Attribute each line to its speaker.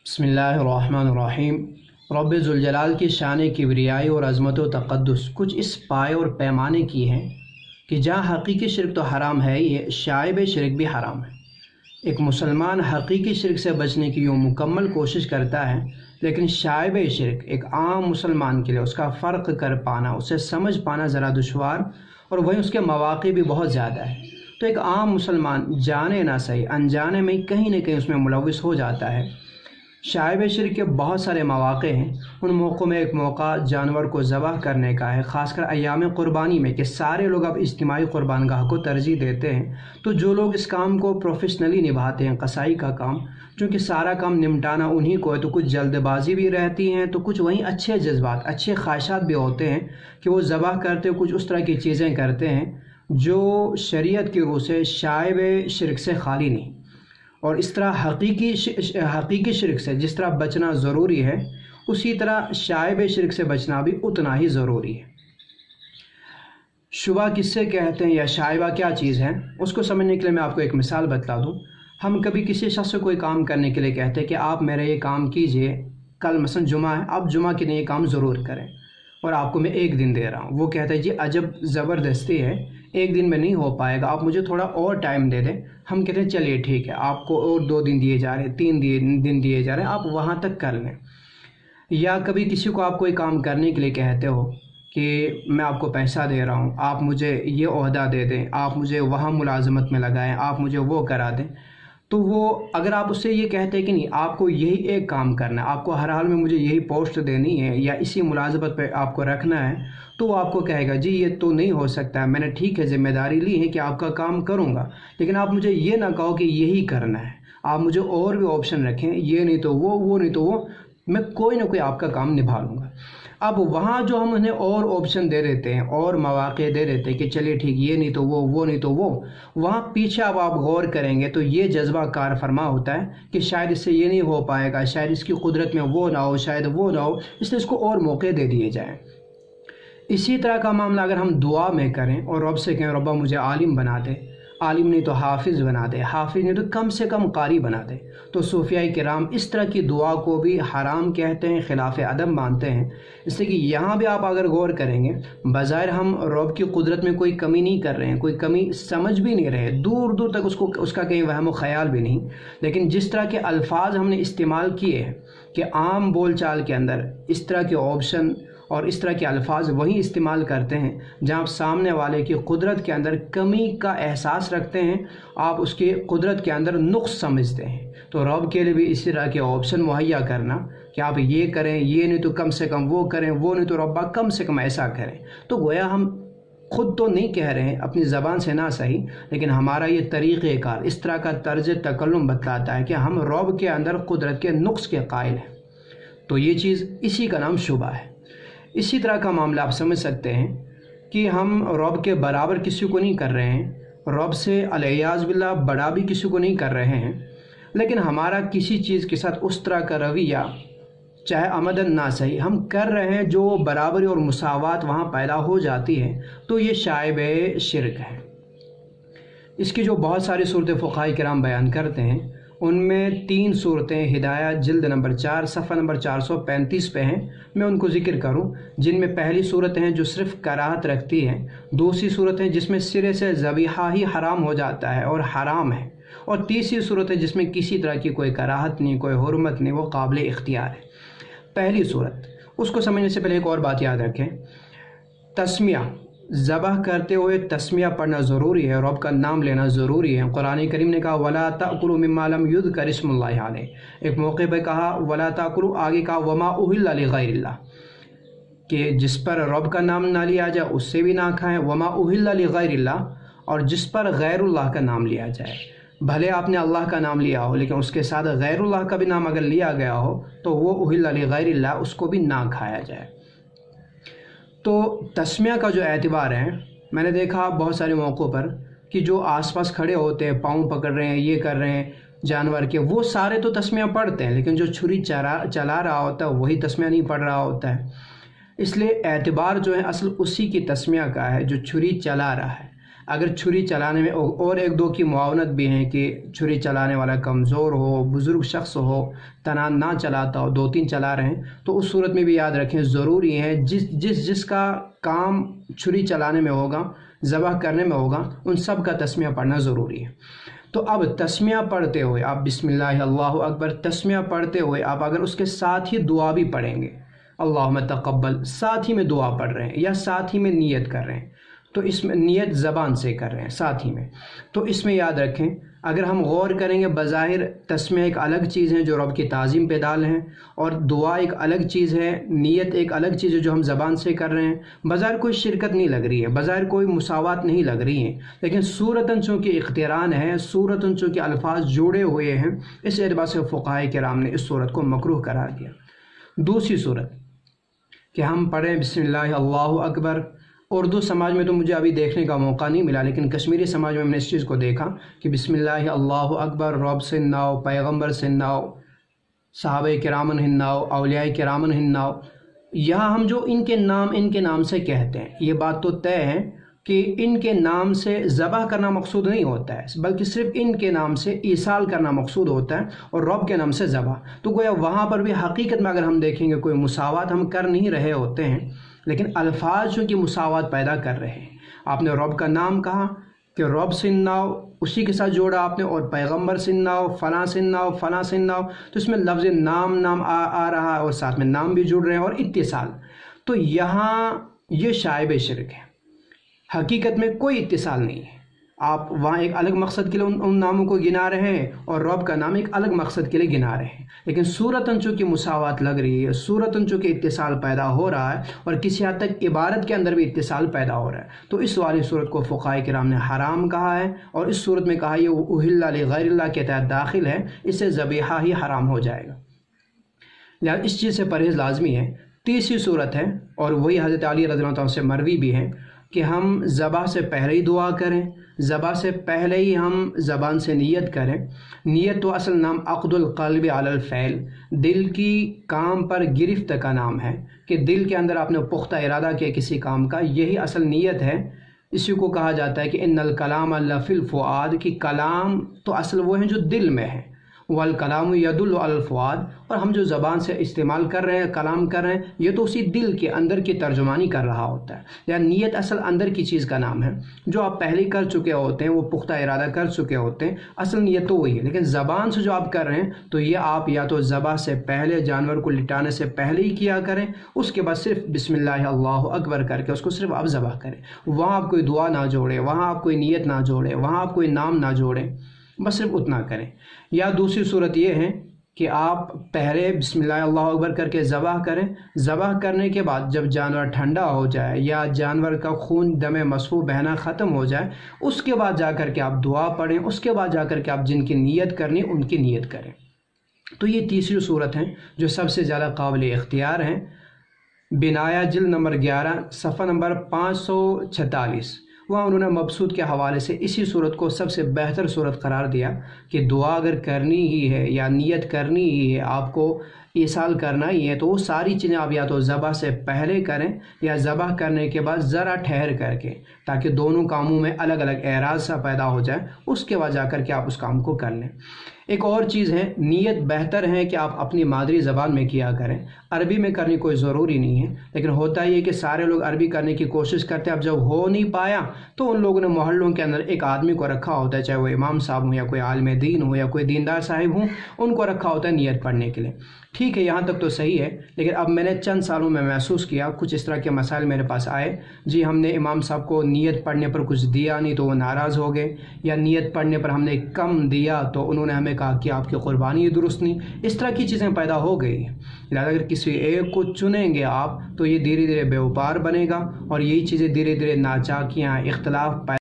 Speaker 1: बिस्मिल्लाहिर्रहमानिर्रहीम। रब्ब ज़ुल जलाल की शान किबरियाई और अज़मत व तक़द्दुस कुछ इस पाए और पैमाने की है कि जहाँ हकीकी शिरक तो हराम है ही है, शाइब शिरक भी हराम है। एक मुसलमान हकीकी शिरक से बचने की यूँ मुकम्मल कोशिश करता है, लेकिन शाइब शिरक एक आम मुसलमान के लिए उसका फ़र्क कर पाना, उसे समझ पाना ज़रा दुश्वार और वहीं उसके मौक़े भी बहुत ज़्यादा है। तो एक आम मुसलमान जाने ना सही अनजाने में कहीं ना कहीं उसमें मुलविस हो जाता है। शाइब शिरक के बहुत सारे मौक़े हैं। उन मौक़ों में एक मौका जानवर को ज़बह करने का है, ख़ासकर अय्याम क़ुरबानी में कि सारे लोग अब इज्तिमाई क़ुरबानगाह को तरजीह देते हैं। तो जो लोग इस काम को प्रोफेशनली निभाते हैं, कसाई का काम, चूँकि सारा काम निपटाना उन्हीं को है, तो कुछ जल्दबाजी भी रहती हैं, तो कुछ वहीं अच्छे जज्बात अच्छे ख्वाहिशात भी होते हैं कि वो ज़बह करते कुछ उस तरह की चीज़ें करते हैं जो शरीयत की रूह से शाइब शिरक से खाली नहीं। और इस तरह हकीकी शिरक से जिस तरह बचना ज़रूरी है, उसी तरह शाइब शिरक से बचना भी उतना ही ज़रूरी है। शुबा किससे कहते हैं या शाइबा क्या चीज़ है, उसको समझने के लिए मैं आपको एक मिसाल बता दूं। हम कभी किसी शख्स से कोई काम करने के लिए कहते हैं कि आप मेरा ये काम कीजिए, कल मसलन जुमा है, आप जुमा के लिए ये काम ज़रूर करें और आपको मैं एक दिन दे रहा हूँ। वो कहता है जी अजब ज़बरदस्ती है, एक दिन में नहीं हो पाएगा, आप मुझे थोड़ा और टाइम दे दें। हम कहते हैं चलिए ठीक है, आपको और 2 दिन दिए जा रहे हैं, 3 दिन दिए जा रहे हैं, आप वहाँ तक कर लें। या कभी किसी को आप कोई काम करने के लिए कहते हो कि मैं आपको पैसा दे रहा हूँ, आप मुझे ये ओहदा दे दें, आप मुझे वहाँ मुलाजमत में लगाएं, आप मुझे वो करा दें। तो वो अगर आप उससे ये कहते हैं कि नहीं आपको यही एक काम करना है, आपको हर हाल में मुझे यही पोस्ट देनी है या इसी मुलाजमत पे आपको रखना है, तो वो आपको कहेगा जी ये तो नहीं हो सकता है, मैंने ठीक है ज़िम्मेदारी ली है कि आपका काम करूँगा, लेकिन आप मुझे ये ना कहो कि यही करना है, आप मुझे और भी ऑप्शन रखें, ये नहीं तो वो नहीं तो वो, मैं कोई ना कोई आपका काम निभा लूँगा। अब वहाँ जो हम उन्हें और ऑप्शन दे देते हैं और मौक़े दे देते हैं कि चलिए ठीक ये नहीं तो वो नहीं तो वो, वहाँ पीछे अब आप गौर करेंगे तो ये जज्बा कार फरमा होता है कि शायद इससे ये नहीं हो पाएगा, शायद इसकी कुदरत में वो ना हो, शायद वो ना हो, इसलिए इसको और मौके दे दिए जाएँ। इसी तरह का मामला अगर हम दुआ में करें और रब से कहें रब्बा मुझे आलिम बना दे, आलिम नहीं तो हाफिज़ बना दे, हाफिज़ नहीं तो कम से कम कारी बना दे, तो सूफियाई किराम इस तरह की दुआ को भी हराम कहते हैं, खिलाफ अदब मानते हैं। इसलिए कि यहाँ भी आप अगर गौर करेंगे, बज़ाहिर हम रब की कुदरत में कोई कमी नहीं कर रहे हैं, कोई कमी समझ भी नहीं रहे, दूर दूर तक उसका कहीं वहम ख्याल भी नहीं, लेकिन जिस तरह के अल्फाज हमने इस्तेमाल किए हैं कि आम बोल चाल के अंदर इस तरह के ऑप्शन और इस तरह के अल्फाज वही इस्तेमाल करते हैं जहाँ आप सामने वाले की कुदरत के अंदर कमी का एहसास रखते हैं, आप उसकी कुदरत के अंदर नुक्स समझते हैं। तो रब के लिए भी इसी तरह के ऑप्शन मुहैया करना कि आप ये करें, ये नहीं तो कम से कम वो करें, वो नहीं तो रब्बा कम से कम ऐसा करें। तो गोया हम खुद तो नहीं कह रहे हैं अपनी ज़बान से ना सही, लेकिन हमारा ये तरीक़ेकार इस तरह का तर्ज तकल्लुम बतलाता है कि हम रब के अंदर कुदरत के नुक्स के कायल हैं। तो ये चीज़ इसी का नाम शुबा है। इसी तरह का मामला आप समझ सकते हैं कि हम रब के बराबर किसी को नहीं कर रहे हैं, रब से अलियाज़ बिल्लाह बड़ा भी किसी को नहीं कर रहे हैं, लेकिन हमारा किसी चीज़ के साथ उस तरह का रवैया चाहे अमदन ना सही हम कर रहे हैं जो बराबरी और मुसावात वहाँ पैदा हो जाती है, तो ये शाइब शिरक है। इसकी जो बहुत सारी सूरतें फ़ुक़हा किराम बयान करते हैं, उनमें 3 सूरतें हिदायत जिल्द नंबर 4 सफ़ा नंबर 435 पे हैं। मैं उनको ज़िक्र करूं, जिनमें पहली सूरत हैं जो सिर्फ़ कराहत रखती है, दूसरी सूरत है जिसमें सिरे से ज़बीहा ही हराम हो जाता है और हराम है, और तीसरी सूरत है जिसमें किसी तरह की कोई कराहत नहीं, कोई हुर्मत नहीं, वो काबिल इख्तियार है। पहली सूरत, उसको समझने से पहले एक और बात याद रखें, तस्मिया ज़बह करते हुए तस्मिया पढ़ना ज़रूरी है, रब का नाम लेना ज़रूरी है। कुरान करीम ने कहा वला ताकुलू मिम्मा लम युज़कर इस्मुल्लाहि अलैह, एक मौके पर कहा वला ताकुलू, आगे कहा वमा उहिल्ला लिगैरिल्लाह, कि जिस पर रब का नाम ना लिया जाए उससे भी ना खाएं, वमा उहिल्ला लिगैरिल्लाह, और जिस पर गैरुल्लाह का नाम लिया जाए, भले आपने अल्लाह का नाम लिया हो लेकिन उसके साथ गैरुल्लाह का भी नाम अगर लिया गया हो तो वो उहिल्ला लिगैरिल्लाह, उसको भी ना खाया जाए। तो तस्मिया का जो एतबार है, मैंने देखा बहुत सारे मौक़ों पर कि जो आसपास खड़े होते हैं, पाँव पकड़ रहे हैं, ये कर रहे हैं जानवर के, वो सारे तो तस्मिया पढ़ते हैं, लेकिन जो छुरी चला रहा होता है वही तस्मिया नहीं पढ़ रहा होता है। इसलिए एतबार जो है असल उसी की तस्मिया का है जो छुरी चला रहा है। اگر چھری چلانے میں اور ایک دو کی معاونت بھی ہیں کہ چھری چلانے والا کمزور ہو، بزرگ شخص ہو، تنہا نہ چلاتا ہو، 2-3 چلا رہے ہیں، تو اس صورت میں بھی یاد رکھیں ضروری ہے جس کا کام چھری چلانے میں ہوگا، ذبح کرنے میں ہوگا، ان سب کا تسمیہ پڑھنا ضروری ہے۔ تو اب تسمیہ پڑھتے ہوئے آپ بسم اللہ اللہ اکبر تسمیہ پڑھتے ہوئے آپ اگر اس کے ساتھ ہی دعا بھی پڑھیں گے، اللہم تقبل، ساتھ ہی میں دعا پڑھ رہے ہیں یا ساتھ ہی میں نیت کر رہے ہیں، تو اس میں نیت زبان سے کر رہے ہیں ساتھ ہی میں، تو اس میں یاد رکھیں اگر ہم غور کریں گے بظاہر تسمیہ ایک الگ چیز ہے جو رب کی تعظیم پہ ڈال ہیں، اور دعا ایک الگ چیز ہے، نیت ایک الگ چیز ہے جو ہم زبان سے کر رہے ہیں، بظاہر کوئی شرکت نہیں لگ رہی ہے، بظاہر کوئی مساوات نہیں لگ رہی ہے، لیکن صورتاً چونکہ اقتران ہے، صورتاً چونکہ الفاظ جڑے ہوئے ہیں، اس اعتبار سے فقہائے کرام نے اس صورت کو مکروہ قرار دیا۔ دوسری صورت کہ ہم پڑھیں بسم اللہ اللہ اکبر، اردو سماج میں تو مجھے ابھی دیکھنے کا موقع نہیں ملا، لیکن کشمیری سماج میں نے اس چیز کو دیکھا کہ بسم اللہ اللہ اکبر رب سناؤ، پیغمبر سناؤ، صحابہ کرامن ہناؤ، اولیاء کرامن ہناؤ، یہاں ہم جو ان کے نام سے کہتے ہیں، یہ بات تو طے ہے کہ ان کے نام سے ذبح کرنا مقصود نہیں ہوتا ہے، بلکہ صرف ان کے نام سے ایصال کرنا مقصود ہوتا ہے، اور رب کے نام سے ذبح، تو گویا وہاں پر بھی حقیقت میں اگر ہم دیکھیں گے کوئی مساوات ہم کر نہیں رہے ہوتے ہیں، لیکن الفاظ جو کہ مساوات پیدا کر رہے ہیں۔ آپ نے رب کا نام کہا کہ رب سناؤ، اسی کے ساتھ جوڑا آپ نے، اور پیغمبر سناؤ، فلاں سناؤ، فلاں سناؤ، تو اس میں لفظ نام آ رہا ہے اور ساتھ میں نام بھی جڑ رہے ہیں، اور اتصال، تو یہاں یہ شائب شرک ہے، حقیقت میں کوئی اتصال نہیں ہے، آپ وہاں ایک الگ مقصد کے لیے ان ناموں کو گنا رہے ہیں اور رب کا نام ایک الگ مقصد کے لیے گنا رہے ہیں، لیکن صورتاً چونکہ مساوات لگ رہی ہے، صورتاً چونکہ اتصال پیدا ہو رہا ہے، اور کسی حد تک عبارت کے اندر بھی اتصال پیدا ہو رہا ہے، تو اس والی صورت کو فقہائے کرام نے حرام کہا ہے، اور اس صورت میں کہا یہ اہل لغیر اللہ کے تحت داخل ہے، اس سے ذبیحہ ہی حرام ہو جائے گا، لہٰذا اس چیز سے پرہیز لازمی ہے۔ تیسری صورت ہے، اور وہی حضرت علی رضی اللہ عنہ سے مروی بھی ہے، کہ ہم ذبح سے پہلے ہی دعا کریں، ذبح سے پہلے ہی ہم زبان سے نیت کریں۔ نیت تو اصل نام عقد القلب علی الفعل، دل کی کام پر گرفت کا نام ہے، کہ دل کے اندر آپ نے پختہ ارادہ کیا کسی کام کا، یہی اصل نیت ہے۔ اسی کو کہا جاتا ہے کہ ان الکلام لفی الفؤاد، کہ کلام تو اصل وہ ہیں جو دل میں ہے، والکلام یدل علی الفؤاد، اور ہم جو زبان سے استعمال کر رہے ہیں، کلام کر رہے ہیں، یہ تو اسی دل کے اندر کی ترجمانی کر رہا ہوتا ہے، یعنی نیت اصل اندر کی چیز کا نام ہے، جو آپ پہلے کر چکے ہوتے ہیں، وہ پختہ ارادہ کر چکے ہوتے ہیں، اصل نیت تو وہی ہے، لیکن زبان سے جو آپ کر رہے ہیں تو یہ آپ یا تو ذبح سے پہلے، جانور کو لٹانے سے پہلے ہی کیا کریں، اس کے بعد صرف بسم اللہ اللہ اکبر کر کے اس کو صرف آپ ذبح کریں، وہاں آپ کوئی دعا نہ جوڑیں، وہاں آپ کوئی نیت نہ جوڑیں، وہاں آپ کوئی نام نہ جوڑیں، بس صرف اتنا کریں۔ یا دوسری صورت یہ ہے کہ آپ پہلے بسم اللہ اللہ اکبر کر کے ذبح کریں، ذبح کرنے کے بعد جب جانور ٹھنڈا ہو جائے یا جانور کا خون دم مسفوح بہنا ختم ہو جائے، اس کے بعد جا کر کے آپ دعا پڑھیں، اس کے بعد جا کر کے آپ جن کی نیت کرنی ان کی نیت کریں۔ تو یہ تیسری صورت ہے جو سب سے زیادہ قابل اختیار ہیں۔ بنایا جلد نمبر 11 صفحہ نمبر 546، وہاں انہوں نے مبسوط کے حوالے سے اسی صورت کو سب سے بہتر صورت قرار دیا کہ دعا اگر کرنی ہی ہے یا نیت کرنی ہی ہے، آپ کو ایصال کرنا ہی ہے، تو وہ ساری چیزیں آپ یا تو ذبح سے پہلے کریں یا ذبح کرنے کے بعد ذرا ٹھہر کر کے، تاکہ دونوں کاموں میں الگ الگ اعراض سا پیدا ہو جائے، اس کے بعد جا کر کے آپ اس کام کو کر لیں۔ ایک اور چیز ہے، نیت بہتر ہے کہ آپ اپنی مادری زبان میں کیا کریں، عربی میں کرنی کوئی ضروری نہیں ہے، لیکن ہوتا یہ کہ سارے لوگ عربی کرنے کی کوشش کرتے ہیں، اب جب ہو نہیں پایا تو ان لوگوں نے محلوں کے اندر ایک آدمی کو رکھا ہوتا ہے، چاہے وہ امام صاحب ہوں یا کوئی عالم دین ہو یا کوئی دیندار صاحب ہوں، ان کو رکھا ہوتا ہے نیت پڑھنے کے لیے۔ ٹھیک ہے، یہاں تک تو صحیح ہے، لیکن اب میں نے چند سالوں میں محسوس کیا، کچھ اس طرح کے مسائل میرے پاس آئے، جی ہم نے امام صاحب کو نیت پڑھنے پر کچھ دیا نہیں تو وہ ناراض ہو گئے، یا نیت پڑھنے پر ہم نے کم دیا تو انہوں نے ہمیں کہا کہ آپ کی قربانی درست نہیں، اس طرح کی چیزیں پیدا ہو گئی ہیں۔ لہٰذا اگر کسی ایک کو چنیں گے آپ تو یہ دھیرے دھیرے بے وپار بنے گا، اور یہی چیزیں دھیرے دھیرے ناچاکیاں، اختلاف